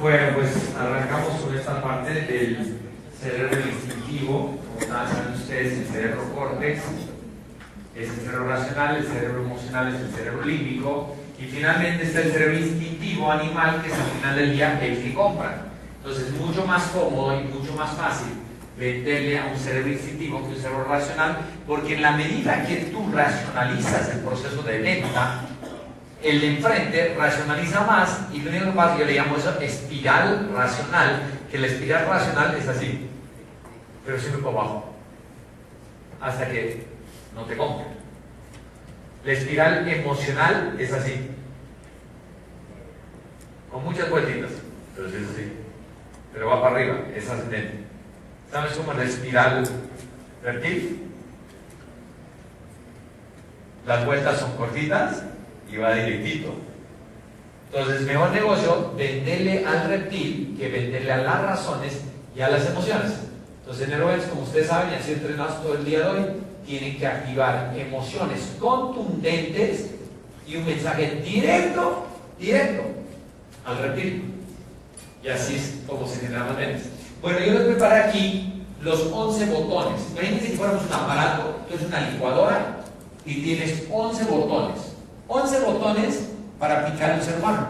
Bueno, pues arrancamos con esta parte del cerebro instintivo. Como saben ustedes, el cerebro córtex es el cerebro racional, el cerebro emocional es el cerebro límbico, y finalmente está el cerebro instintivo animal, que es al final del día el que compra. Entonces es mucho más cómodo y mucho más fácil venderle a un cerebro instintivo que un cerebro racional, porque en la medida que tú racionalizas el proceso de venta, el de enfrente racionaliza más, y lo único que pasa, yo le llamo eso espiral racional, que la espiral racional es así, pero siempre para abajo, hasta que no te compre. La espiral emocional es así, con muchas vueltitas, pero sí es así, pero va para arriba, es ascendente. ¿Sabes cómo es la espiral reptil? Las vueltas son cortitas y va directito. Entonces, mejor negocio venderle al reptil que venderle a las razones y a las emociones. Entonces, en Neurobenz, como ustedes saben, y han sido entrenados todo el día de hoy, tienen que activar emociones contundentes y un mensaje directo al reptil. Y así es como se generan las ventas. Bueno, yo les preparé aquí los 11 botones. Imagínense que fuéramos un aparato, tú eres una licuadora y tienes 11 botones. 11 botones para aplicar al ser humano.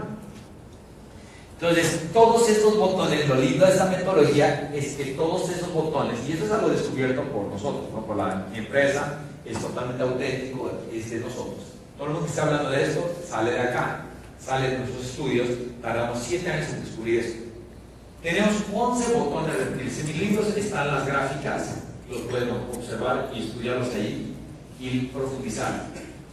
Entonces, todos estos botones, lo lindo de esta metodología es que todos esos botones, y eso es algo descubierto por nosotros, no por la empresa, es totalmente auténtico, es de nosotros. Todo el mundo que está hablando de esto sale de acá, sale de nuestros estudios, tardamos 7 años en descubrir esto. Tenemos 11 botones reptiles. En mis libros están las gráficas, los pueden observar y estudiarlos ahí y profundizar.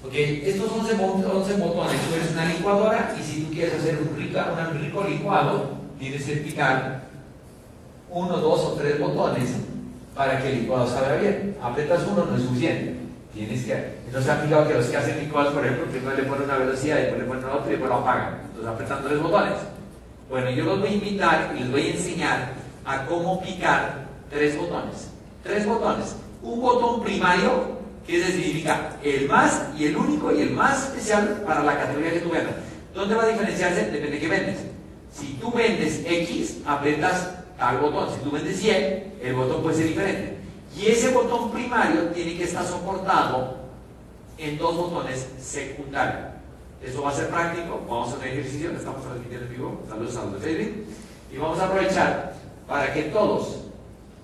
Okay. Estos 11 botones, tú eres una licuadora, y si tú quieres hacer un rico licuado, tienes que picar 1, 2 o 3 botones para que el licuado salga bien. Apretas uno, no es suficiente. Tienes que. Entonces, han fijado que los que hacen licuados, por ejemplo, primero le ponen una velocidad, después le ponen otra y después lo apagan. Entonces, apretan 3 botones. Bueno, yo los voy a invitar y les voy a enseñar a cómo picar 3 botones. 3 botones. Un botón primario, que significa el más y el único y el más especial para la categoría que tú vendas. ¿Dónde va a diferenciarse? Depende de qué vendes. Si tú vendes X, apretas tal botón. Si tú vendes Y, el botón puede ser diferente. Y ese botón primario tiene que estar soportado en 2 botones secundarios. Eso va a ser práctico. Vamos a hacer un ejercicio, lo estamos transmitiendo en vivo. Saludos a los de Facebook. Y vamos a aprovechar para que todos,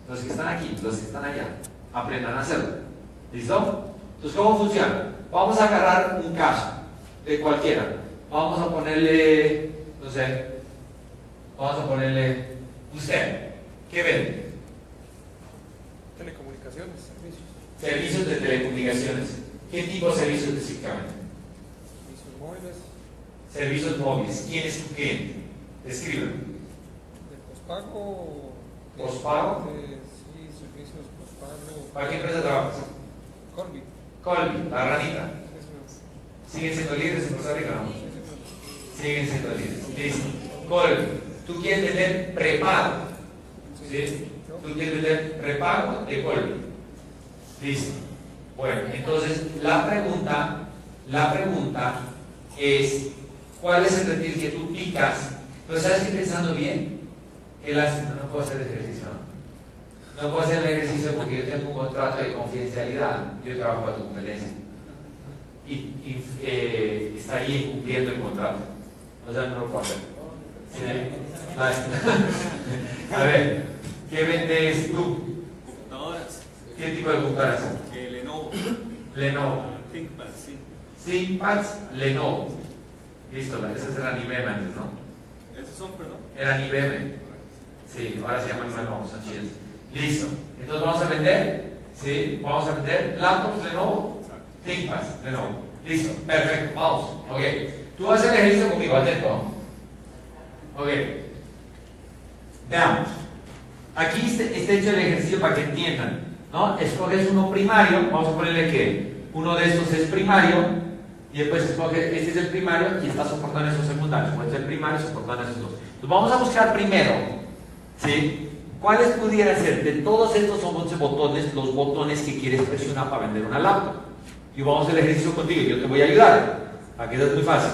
los que están aquí, los que están allá, aprendan a hacerlo. ¿Listo? Entonces, ¿cómo funciona? Vamos a agarrar un caso de cualquiera. Vamos a ponerle, no sé, vamos a ponerle usted. ¿Qué vende? Telecomunicaciones, servicios. Servicios de telecomunicaciones. ¿Qué tipo de servicios específicamente? Servicios móviles. Servicios móviles. ¿Quién es tu cliente? Descríbelo. De pospago. ¿Pospago? Sí, servicios pospago. ¿Para qué empresa trabajas? Colby. Colby, la ranita. Sí, ¿Siguen siendo líderes en Costa Rica? sí, sí. Siguen siendo líderes. Listo. Colby, tú quieres vender prepago. ¿Sí? Tú quieres vender prepago de Colby. Listo. Bueno, entonces la pregunta es, ¿cuál es el reptil que tú picas? Pero sabes que pensando bien, no puedo hacer ejercicio, ¿no? No puedo hacer el ejercicio porque yo tengo un contrato de confidencialidad. Yo trabajo a tu competencia. Y estaría incumpliendo el contrato. O sea, no lo puedo hacer. A ver, ¿qué vendes tú? Computadoras. ¿Qué tipo de computadoras? Lenovo. Lenovo. ThinkPad, sí. ThinkPads, Lenovo. Listo, esas eran IBM antes, ¿no? ¿Esos son, perdón? Eran IBM. Sí, ahora se llaman Lenovo, son chidos. Listo. Entonces vamos a vender, ¿sí? Vamos a vender laptops Lenovo, ThinkPads Lenovo. Listo, perfecto, vamos. Ok. Tú vas a hacer el ejercicio conmigo, atento. Ok. Veamos. Aquí está hecho el ejercicio para que entiendan, ¿no? Escoges uno primario, vamos a ponerle que uno de estos es primario, y después escoges, este es el primario y está soportando esos secundarios. Puede ser primario soportando esos dos. Entonces vamos a buscar primero, ¿sí? ¿Cuáles pudieran ser de todos estos 11 botones los botones que quieres presionar para vender una laptop? Y vamos a hacer el ejercicio contigo, yo te voy a ayudar. Aquí es muy fácil.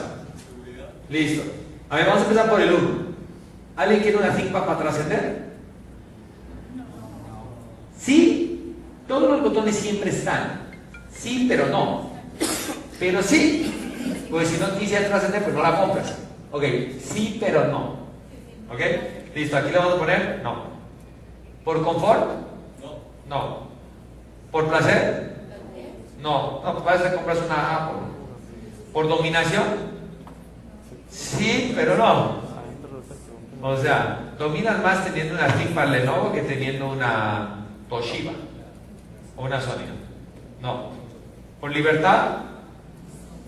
Seguridad. Listo. A ver, vamos a empezar por el 1. ¿Alguien quiere una ThinkPad para trascender? Sí, todos los botones siempre están. Sí, pero no. Pero sí, porque si no quisieras trascender, pues no la compras. Ok, sí, pero no. Ok, listo, aquí le vamos a poner no. ¿Por confort? No. No. ¿Por placer? No. No, pues parece que compras una Apple. ¿Por dominación? Sí, pero no. O sea, dominas más teniendo una ThinkPad Lenovo que teniendo una Toshiba o una Sony. No. ¿Por libertad?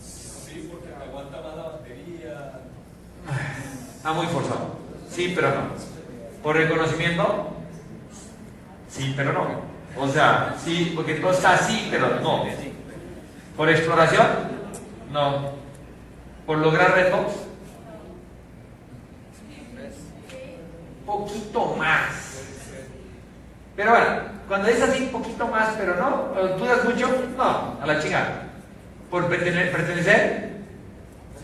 Sí, porque te aguanta más la batería. Está muy forzado. Sí, pero no. ¿Por reconocimiento? Sí, pero no. O sea, sí, porque todo está así, pero no. ¿Por exploración? No. ¿Por lograr retos? Poquito más. Pero bueno, cuando es así, poquito más, pero no. ¿Dudas mucho? No, a la chingada. ¿Por pertenecer?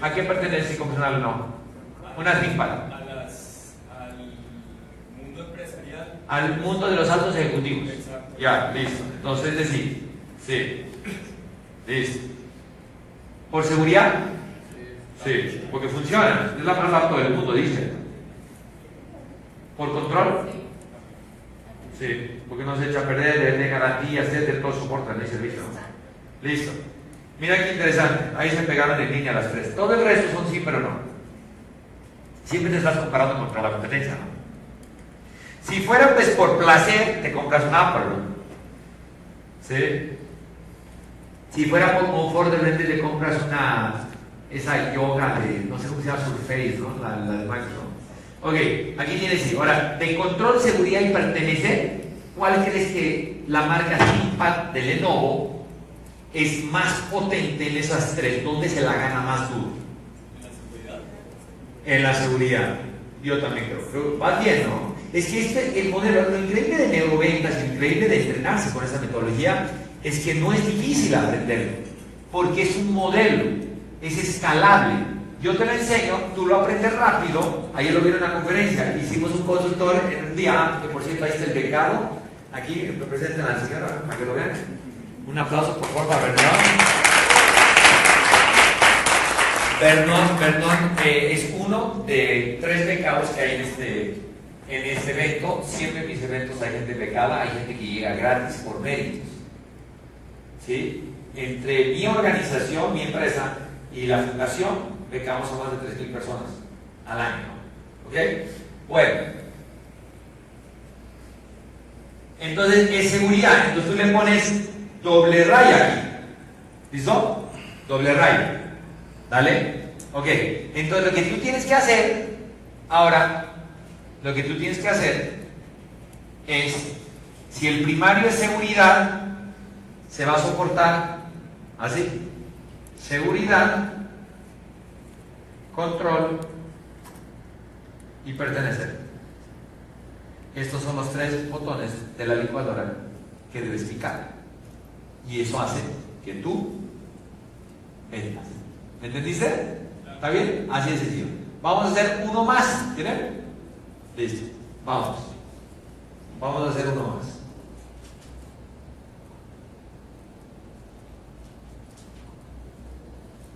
¿A qué pertenece como personal? No. Una ThinkPad. Al mundo empresarial. Al mundo de los altos ejecutivos. Exacto. Ya, listo. Entonces es decir, sí. Listo. ¿Por seguridad? Sí, porque funciona. Es la más alta del mundo, dice. ¿Por control? Sí, porque no se echa a perder, es de garantía, etcétera, todo soportan el servicio. Listo. Mira qué interesante. Ahí se pegaron en línea las tres. Todo el resto son sí, pero no. Siempre te estás comparando contra la competencia, ¿no? Si fuera pues por placer, te compras un Apple, ¿no? ¿Sí? Si fuera por confort, de repente te compras esa yoga de, no sé cómo se llama, Surface, ¿no? La de Microsoft. Ok, aquí tienes sí. Ahora, de control, seguridad y pertenecer, ¿cuál crees que la marca ThinkPad de Lenovo es más potente en esas tres? ¿Dónde se la gana más duro? En la seguridad. En la seguridad. Yo también creo. Pero va bien, ¿no? Es que el modelo, lo increíble de neuroventas, lo increíble de entrenarse con esa metodología, es que no es difícil aprenderlo, porque es un modelo, es escalable. Yo te lo enseño, tú lo aprendes rápido. Ayer lo vieron en la conferencia. Hicimos un consultor en un día, que por cierto ahí está el becado. Aquí representan a la señora, para que lo vean. Un aplauso por favor para Vernon. Vernon es uno de 3 becados que hay en este evento. Siempre en mis eventos hay gente becada, hay gente que llega gratis por méritos. ¿Sí? Entre mi organización, mi empresa y la fundación, becamos a más de 3,000 personas al año. ¿Ok? Bueno. Entonces, es seguridad. Entonces tú le pones doble raya aquí. ¿Listo? Doble raya. ¿Dale? Ok. Entonces, lo que tú tienes que hacer, ahora, lo que tú tienes que hacer es, si el primario es seguridad, se va a soportar así. Seguridad, control y pertenecer. Estos son los 3 botones de la licuadora que debes picar. Y eso hace que tú vendas. ¿Me entendiste? ¿Está bien? Así de sencillo. Vamos a hacer uno más. ¿Tienen? Listo. Vamos. Vamos a hacer uno más.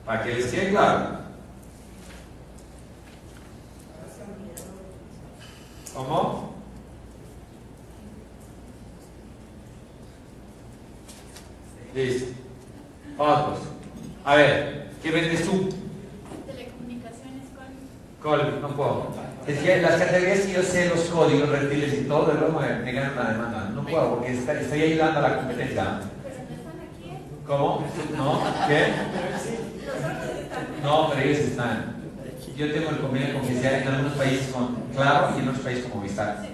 Para que les quede claro. ¿Cómo? Listo. Otros. A ver, ¿qué vendes tú? Telecomunicaciones Col, no puedo. Es que las categorías que yo sé, los códigos, reptiles y todo, de luego me ganan la demanda. No puedo porque estoy ayudando a la competencia. pero no están aquí. ¿Cómo? ¿No? ¿Qué? No, pero ellos están. Yo tengo el convenio confidencial en algunos países con Claro y en otros países como Vistar.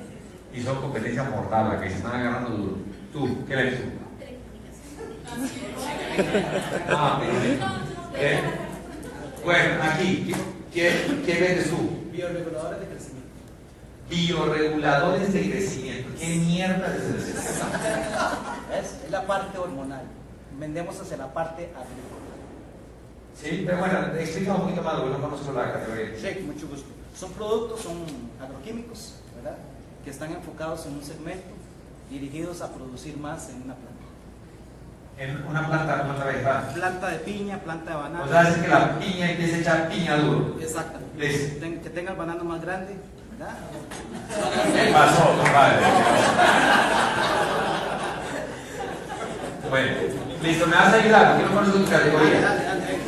Y son competencia mortal, la que se están agarrando duro. ¿Tú? ¿Qué lees tú? Ah, ¿qué? Bueno, aquí, ¿qué vendes tú? Bioreguladores de crecimiento. Bioreguladores de crecimiento. ¿Qué mierda es eso? Es la parte hormonal. Vendemos hacia la parte agrícola. Sí, pero bueno, explica un poquito más, porque no conozco la categoría. Sí, con mucho gusto. Son productos, son agroquímicos, ¿verdad? Que están enfocados en un segmento, dirigidos a producir más en una planta. En una planta vegetal. Planta de piña, planta de banano. O sea, hace que la piña empiece a echar piña duro. Exactamente. Listo. Que tenga el banano más grande, ¿verdad? ¿Qué pasó, compadre? Bueno, listo, ¿me vas a ayudar? Porque no conozco tu categoría. Dale.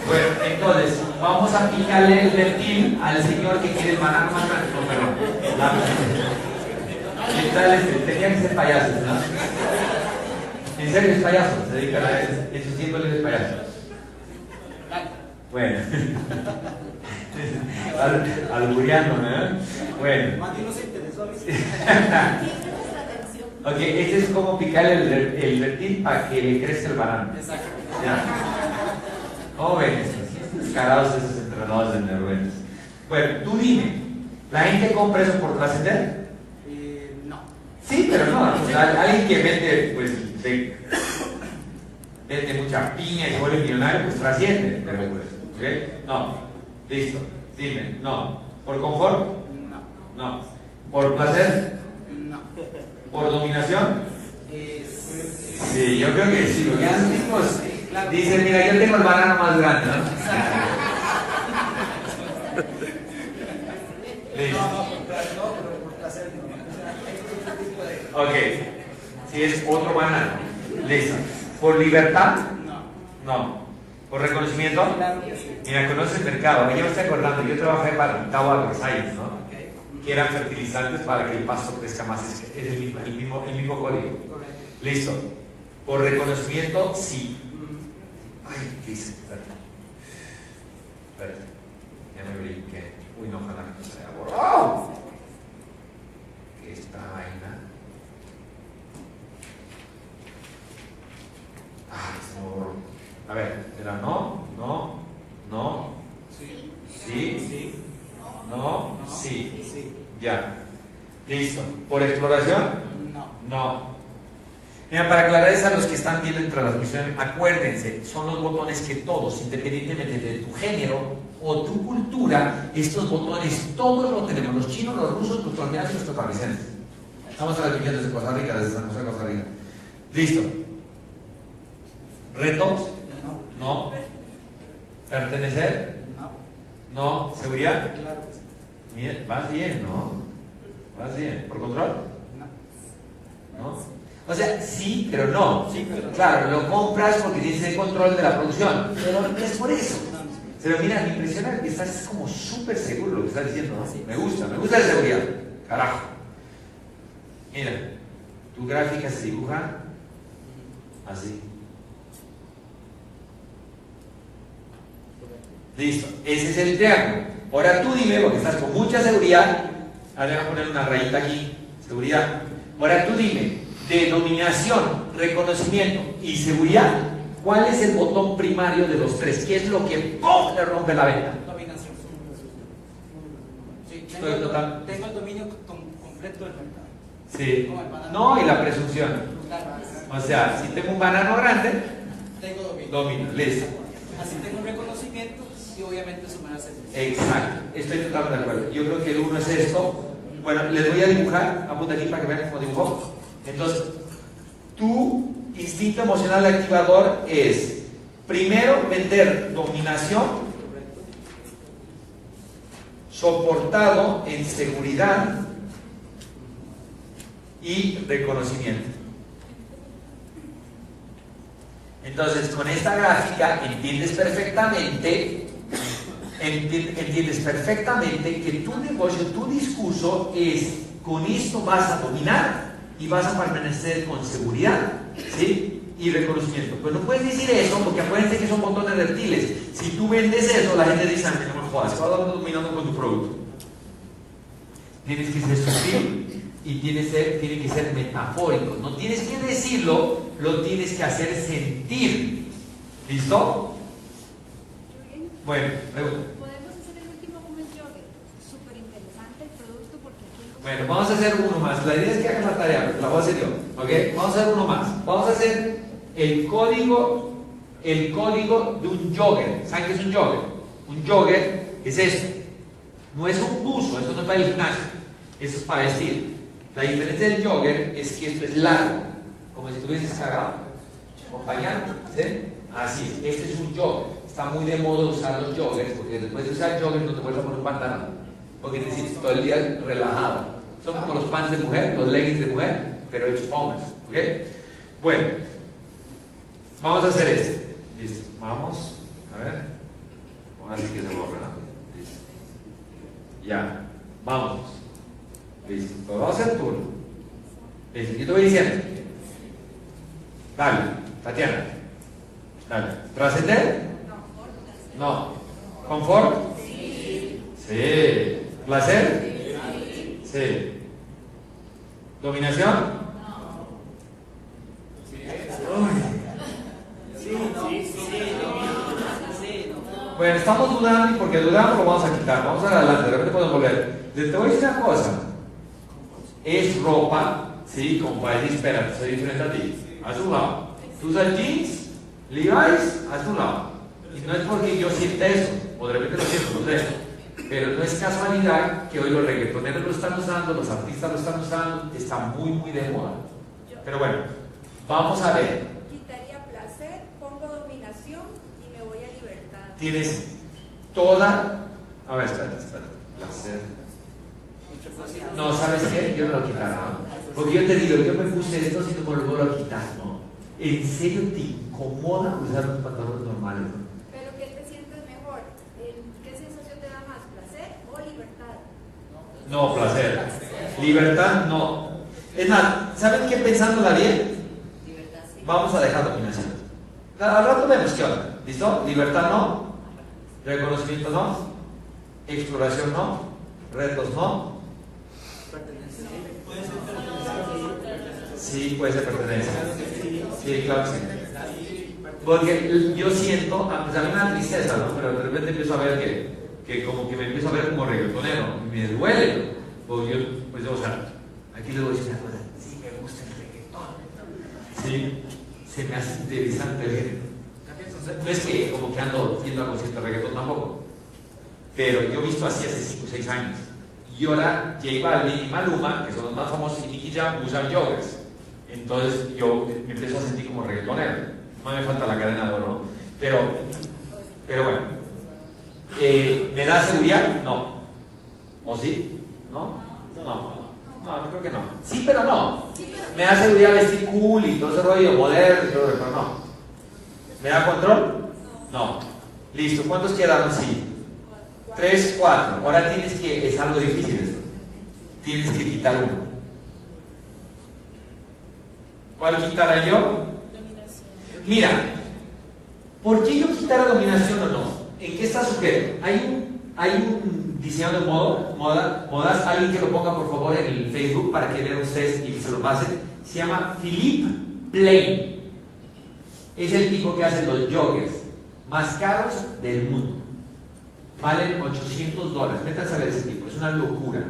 Bueno, entonces, vamos a picarle el reptil al señor que quiere el banano más grande. No, perdón. ¿Qué tal este? Tenía que ser payaso, ¿no? En serio es payaso, se dedica a eso. En sus tiempos él es payaso. Bueno. Alburiándome, ¿eh? Bueno. Mati no se interesó a mí. Ok, este es como picarle el reptil para que le crezca el banano. Exacto. Ya. ¿Cómo ven estos descarados esos entrenadores de neuronas? Bueno, tú dime, ¿la gente compra eso por trascender? No. Sí, pero no. O sea, alguien que vende, pues, vende mucha piña y se vuelve millonario, pues trasciende. Pero, pues, ¿ok? No. Listo. Dime, no. ¿Por confort? No. No. ¿Por placer? No. ¿Por dominación? Sí, yo creo que sí. Porque ellos mismos dicen, mira, yo tengo el banano más grande, ¿no? Listo. pero por placer no. Ok. Si es otro banano. Listo. ¿Por libertad? No. ¿Por reconocimiento? Claro que sí. Mira, conoce el mercado. Yo me estoy acordando, yo trabajé para el Tau Agroscience, ¿no? Que eran fertilizantes para que el pasto crezca más. Es el mismo código. Correcto. Listo. ¿Por reconocimiento? Sí. Ay, ¿qué hice? Espérate. Ya me brinqué. Uy, no, ojalá que no se haya borrado. ¿Qué esta vaina? Ay, se me borró. A ver, era no, sí, no, sí. Sí. Ya. Listo. ¿Por exploración? No. No. Mira, para aclarar eso a los que están viendo en transmisión, acuérdense, son los botones que todos, independientemente de tu género o tu cultura, estos botones todos los tenemos, los chinos, los rusos, los colombianos y los costarricenses. Estamos transmitiendo desde Costa Rica, desde San José de Costa Rica. Listo. ¿Retos? No. ¿Pertenecer? No. No. ¿Seguridad? Claro que sí. Bien, vas bien, ¿no? Vas bien. ¿Por control? ¿No? O sea, sí, pero no. Sí, pero no. Claro, lo compras porque tienes el control de la producción, pero no es por eso. Pero mira, me impresiona que estás como súper seguro de lo que estás diciendo, ¿no? Me gusta la seguridad. Carajo. Mira, tu gráfica se dibuja así. Listo, ese es el triángulo. Ahora tú dime, porque estás con mucha seguridad. Ahora voy a poner una rayita aquí, seguridad. Ahora tú dime, de dominación, reconocimiento y seguridad, ¿cuál es el botón primario de los tres? ¿Qué es lo que ¡pum! Le rompe la venta? Dominación. Sí, Estoy total. tengo el dominio completo del mercado. Sí. Como el banano. No, y la presunción. Claro. O sea, si tengo un banano grande, Tengo dominio. domino. Listo. Así tengo un reconocimiento y obviamente eso me hace. Exacto. Estoy totalmente de acuerdo. Yo creo que el uno es esto. Bueno, les voy a dibujar. Apunta aquí para que vean cómo dibujó. Entonces, tu instinto emocional activador es, primero, vender dominación, soportado en seguridad y reconocimiento. Entonces, con esta gráfica entiendes perfectamente que tu negocio, tu discurso es, con esto vas a dominar y vas a permanecer con seguridad, ¿sí? Y reconocimiento. Pues no puedes decir eso porque acuérdense que son botones reptiles. Si tú vendes eso, la gente dice, no me jodas, estás dominando con tu producto. Tienes que ser sutil y tiene que ser metafórico. No tienes que decirlo, lo tienes que hacer sentir. ¿Listo? Bueno, pregunta. Podemos hacer el último comentario. Súper interesante el producto porque aquí... Bueno, vamos a hacer uno más. La idea es que hagan la tarea, la voy a hacer yo. ¿Ok? Vamos a hacer uno más. Vamos a hacer el código el código de un jogger. ¿Saben qué es un jogger? Un jogger es esto. No es un buzo, eso no es para el gimnasio. Eso es para vestir. La diferencia del jogger es que esto es largo, como si estuvieses cagado, acompañando. ¿Sí? Así es, este es un jogger. Está muy de moda usar los joggers, porque después de usar joggers no te vuelves a poner un pantalón, porque necesitas todo el día relajado. Son como los pants de mujer, los leggings de mujer, pero hechos para hombres. ¿Ok? Bueno, vamos a hacer esto. Listo, vamos, a ver. Ahora sí que se borra, ¿no? Listo. Ya, vamos. Listo, pues vamos a hacer turno. Listo, yo te voy diciendo. Dale, Tatiana. Dale. ¿Trascender? No. ¿Confort? Sí. Sí. ¿Placer? Sí. ¿Dominación? No. Bueno, estamos dudando y porque dudamos lo vamos a quitar. Vamos adelante, de repente podemos volver. Te voy a decir una cosa. Es ropa, ¿sí? Como para decir, espera, soy diferente a ti. A su lado. Tú usas jeans, Levi's, a su lado. Y no es porque yo sienta eso, o de repente lo siento, no sé. Pero no es casualidad que hoy los reggaetoneros lo están usando, los artistas lo están usando, está muy, muy de moda. Pero bueno, vamos a ver. Quitaría placer, pongo dominación y me voy a libertad. Tienes toda. A ver, espérate. Placer. No, ¿sabes qué? Yo no lo quitara. Porque yo te digo, yo me puse esto, si no me lo vuelvo a quitar, ¿no? ¿En serio te incomoda usar los pantalones normales? Pero ¿qué te sientes mejor? ¿Qué sensación te da más? ¿Placer o libertad? No, placer. Libertad, no. Es más, ¿saben qué pensándola bien? Libertad, sí. Vamos a dejar dominación. Al rato vemos qué onda. ¿Listo? Libertad no. Reconocimiento no. Exploración no. Retos no. Sí, puede ser pertenencia. Sí, claro que sí. Porque yo siento, pues a mí me da tristeza, ¿no? Pero de repente empiezo a ver que como que me empiezo a ver como reggaetonero. Y me duele. Porque yo, pues yo, o sea, aquí les voy a decir una cosa. Sí, me gusta el reggaetón. Sí, se me hace interesante el género. No es que como que ando viendo algo cierto reggaetón tampoco. Pero yo he visto así hace 5 o 6 años. Y ahora J Balvin y Maluma, que son los más famosos, y Nicky Jam, usan joggers. Entonces yo me empiezo a sentir como reggaetonero. No me falta la cadena de oro, ¿no? Pero bueno. ¿Me da seguridad? No. ¿O sí? ¿No? No, yo creo que no. Sí, pero no. Me da seguridad vestir cool y todo ese rollo moderno y todo eso, pero no. ¿Me da control? No. Listo, ¿cuántos quedaron? Sí. 3, 4. Ahora tienes que, es algo difícil esto. Tienes que quitar uno. ¿Cuál quitara yo? Mira, ¿por qué yo quitara dominación o no? ¿En qué está sujeto? Hay un diseñador de modas, alguien que lo ponga por favor en el Facebook para que vean ustedes y se lo pasen. Se llama Philippe Plein. Es el tipo que hace los joggers más caros del mundo. Valen $800. Métanse a ver ese tipo, es una locura.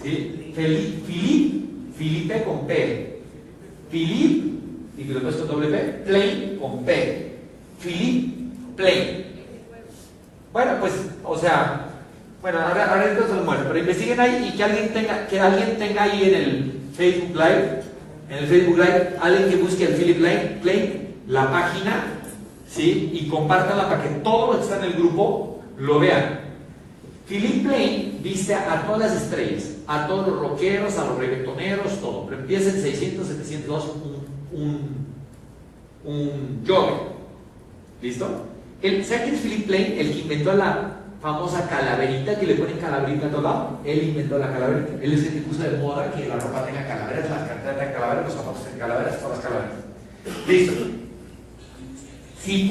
¿Sí? Felipe con P. Philippe, y que lo he puesto doble P, Plein con P. Philippe Plein. Bueno, pues, o sea, bueno, ahora entonces lo muero, pero investiguen ahí y que alguien tenga ahí en el Facebook Live, alguien que busque el Philippe Plein, la página, ¿sí? Y compártanla para que todos los que están en el grupo lo vean. Philippe Plein viste a todas las estrellas, a todos los rockeros, a los reggaetoneros, todo. Pero empieza en 600, 702 un jogger. ¿Listo? ¿Sabe quién es Philippe Plein? El que inventó la famosa calaverita, que le ponen calaverita a todo lado. Él inventó la calaverita. Él es el que puso de moda que la ropa tenga calaveras, las carteras tengan calaveras, los zapatos tengan calaveras, todas las calaveras. Listo. Si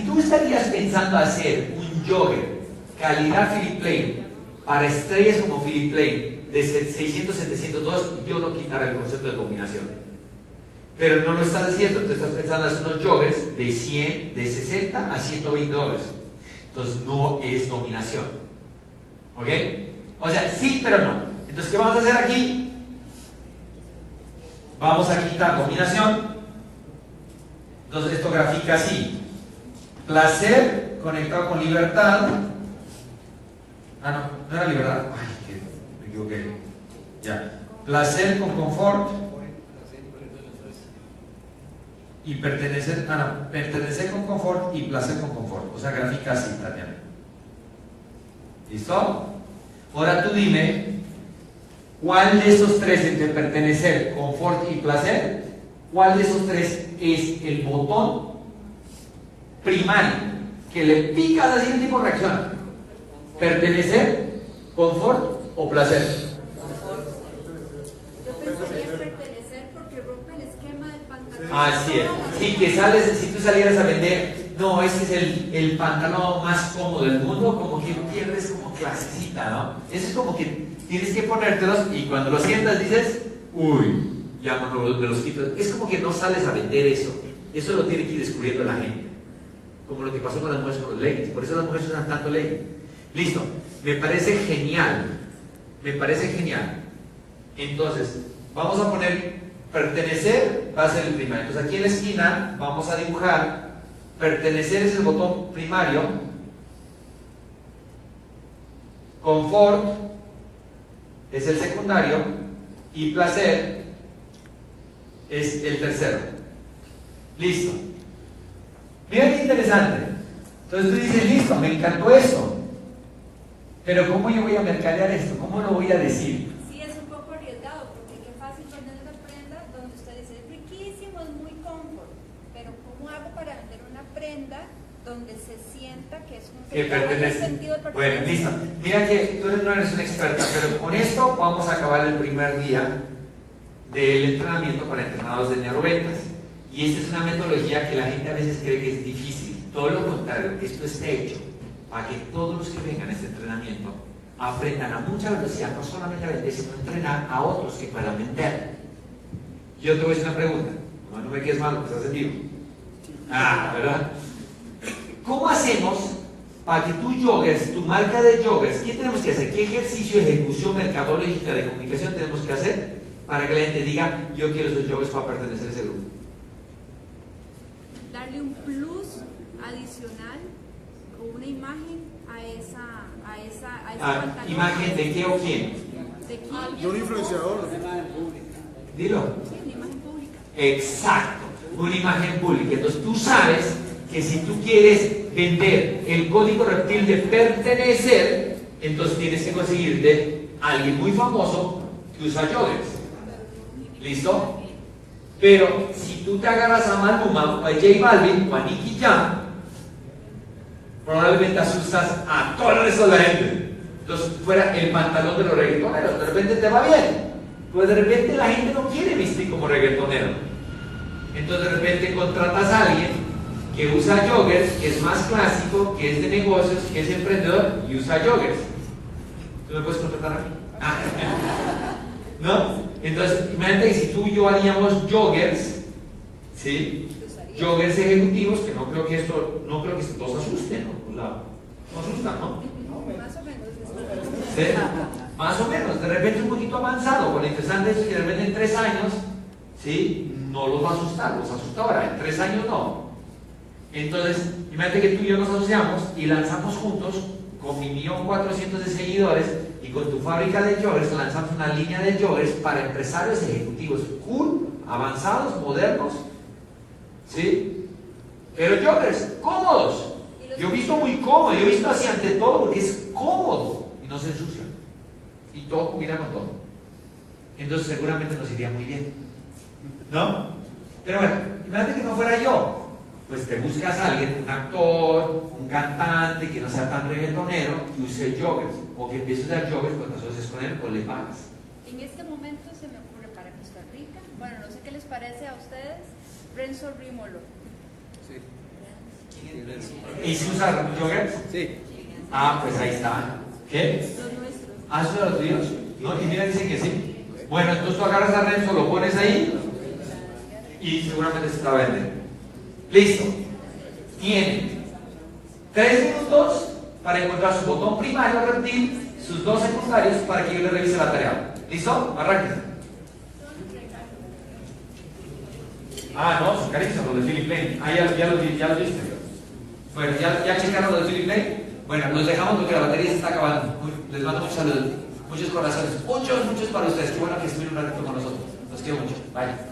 tú estarías pensando hacer un jogger calidad Philippe Plein para estrellas como Philippe Plein de 600, 702, yo no quitara el concepto de combinación. Pero no lo estás haciendo, te estás pensando en hacer unos joggers de 100, de 60 a $120. Entonces no es dominación. ¿Ok? O sea, sí, pero no. Entonces, ¿qué vamos a hacer aquí? Vamos a quitar dominación Entonces esto grafica así. Placer conectado con libertad. Ah, no, no era libertad. Ay, que me equivoqué. Ya. Placer con confort. Y pertenecer, pertenecer con confort y placer con confort. O sea, grafica así, Tatiana. ¿Listo? Ahora tú dime, ¿cuál de esos tres, entre pertenecer, confort y placer, cuál de esos tres es el botón primario que le picas así el tipo reacciona? ¿Pertenecer, confort o placer? Yo pensaría en pertenecer porque rompe el esquema del pantalón. Así es. Sí, que sales, si tú salieras a vender, no, ese es el pantalón más cómodo del mundo, como que pierdes como clasecita, ¿no? Eso es como que tienes que ponértelos y cuando lo sientas dices, uy, ya me los quito. Es como que no sales a vender eso. Eso lo tiene que ir descubriendo la gente. Como lo que pasó con las mujeres con los leggings. Por eso las mujeres usan tanto leggings. Listo. Me parece genial. Me parece genial. Entonces, vamos a poner pertenecer, va a ser el primario. Entonces aquí en la esquina vamos a dibujar pertenecer es el botón primario, confort es el secundario y placer es el tercero. Listo. Mira qué interesante. Entonces tú dices, listo, me encantó esto, pero ¿cómo yo voy a mercadear esto? ¿Cómo lo voy a decir? Sí, es un poco arriesgado porque qué fácil vender una prenda donde usted dice, es riquísimo, es muy confort, pero ¿cómo hago para vender una prenda donde se sienta que es un Que pertenece. Bueno, listo. Mira que tú no eres una experta, pero con esto vamos a acabar el primer día del entrenamiento para entrenados de neuroventas. Y esta es una metodología que la gente a veces cree que es difícil. Todo lo contrario, esto está hecho para que todos los que vengan a este entrenamiento aprendan a mucha velocidad, no solamente a vender, sino a entrenar a otros que puedan vender. Yo te voy a hacer una pregunta, no me quedes mal, pues hace tiempo. ¿Verdad? ¿Cómo hacemos para que tu joggers, tu marca de joggers, qué tenemos que hacer? ¿Qué ejercicio, ejecución mercadológica de comunicación tenemos que hacer para que la gente diga, yo quiero esos joggers para pertenecer a ese grupo? Darle un plus adicional o una imagen a ese pantalón. ¿Imagen de qué o quién? ¿De quién? De un influenciador. Dilo. Sí, una imagen pública. Exacto, una imagen pública. Entonces tú sabes que si tú quieres vender el código reptil de pertenecer, entonces tienes que conseguirte a alguien muy famoso que usa joggers. ¿Listo? Pero si tú te agarras a Maluma o a J Balvin o a Nicky Jam, probablemente asustas a todo el resto de la gente. Entonces fuera el pantalón de los reggaetoneros, de repente te va bien, pues de repente la gente no quiere vestir como reggaetonero. Entonces de repente contratas a alguien que usa joggers, que es más clásico, que es de negocios, que es emprendedor y usa joggers. ¿Tú me puedes contratar a mí? ¿No? Entonces, imagínate que si tú y yo haríamos joggers, ¿sí? Joggers ejecutivos, que no creo que esto todos asusten, ¿no? No asustan, ¿no? Más o menos. ¿Sí? Más o menos, de repente un poquito avanzado. Lo interesante es que de repente en 3 años, ¿sí? No los va a asustar, los asusta ahora, en 3 años no. Entonces, imagínate que tú y yo nos asociamos y lanzamos juntos con mi 1.400.000 de seguidores y con tu fábrica de joggers lanzamos una línea de joggers para empresarios ejecutivos cool, avanzados, modernos, ¿sí? Pero joggers cómodos. Yo he visto muy cómodo, yo he visto así ante todo porque es cómodo y no se ensucia y todo combina con todo. Entonces seguramente nos iría muy bien, ¿no? Pero bueno, imagínate que no fuera yo. Pues te buscas a alguien, un actor, un cantante que no sea tan reggaetonero, que use joggers, o que empiece a usar joggers cuando te asocias con él o le pagas. En este momento se me ocurre para Costa Rica, bueno, no sé qué les parece a ustedes, Renzo Rímolo. Sí. ¿Y si usa joggers? Sí. Pues ahí está. ¿Qué? Los nuestros. ¿Eso de los tuyos? No, y mira, dice que sí. Bueno, entonces tú agarras a Renzo, lo pones ahí y seguramente se te va a vender. Listo. Tiene 3 minutos para encontrar su botón primario reptil, sus 2 secundarios para que yo le revise la tarea. ¿Listo? Arranque. Ah, no, son carísimos los de Philip Lane. Ah, ya lo viste. Bueno, ya checaron los de Philip Lane. Bueno, los dejamos porque la batería se está acabando. Les mando muchos saludos, muchos corazones, muchos para ustedes. Qué bueno que estuvieron un ratito con nosotros. Los quiero mucho. Bye.